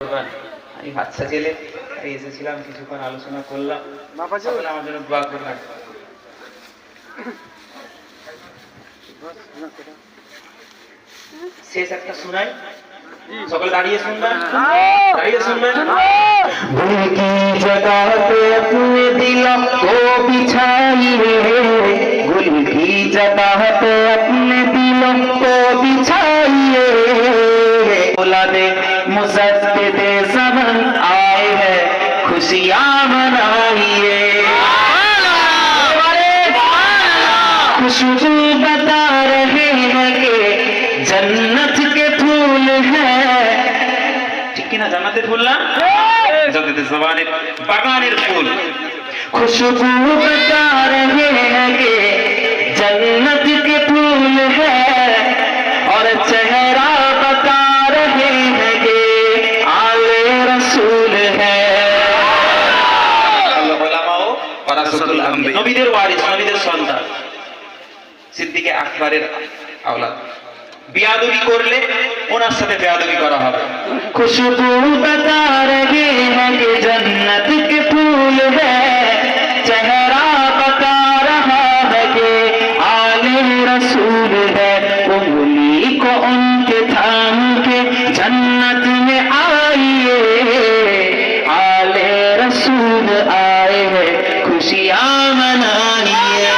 আমি বাচ্চা ছেলে এসেছিলাম, কিছুক্ষণ আলোচনা করলাম, আমার জন্য দোয়া করলাম। শেষ একটা শোনাই, সকলে দাঁড়িয়ে শুনবেন, দাঁড়িয়ে শুনবেন। भूल की जगह पे अपने दिलों को बिछाइए, भूल की जगह पे अपने दिलों को बिछाइए, औलादे मुजद्दिदे ज़मान आए हैं, खुशियाँ मनाइए, खुशबू बता रहे हैं कि जन्नत के फूल हैं, ठीक है ना, जन्नत फूल ना जन्नत ज़बान बागानेर फूल, खुशबू बता रहे हैं कि जन्नत के फूल है, और चेहरा बता रहे हैं कि आले रसूल है। নবীদের ওয়ারিস, নবীদের সন্তান, সিদ্দিকে আকবরের আওলাদ। বেয়াদবি করলে ওনার সাথে বেয়াদবি করা হবে। খুশবু বতা রহে হ্যাঁ कि जन्नत के फूल है, चेहरा बता रहा है कि आले रसूल है, उंगली को उनके थाम के जन्नत में आइए, आले रसूल आए हैं, खुशियाँ मनाइए।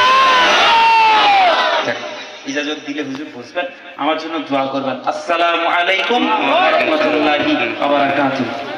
इजाजत दिले हुजूर बसবেন, আমার জন্য দোয়া করবেন। আসসালামু আলাইকুম ওয়া রাহমাতুল্লাহি ওয়া বারাকাতুহু।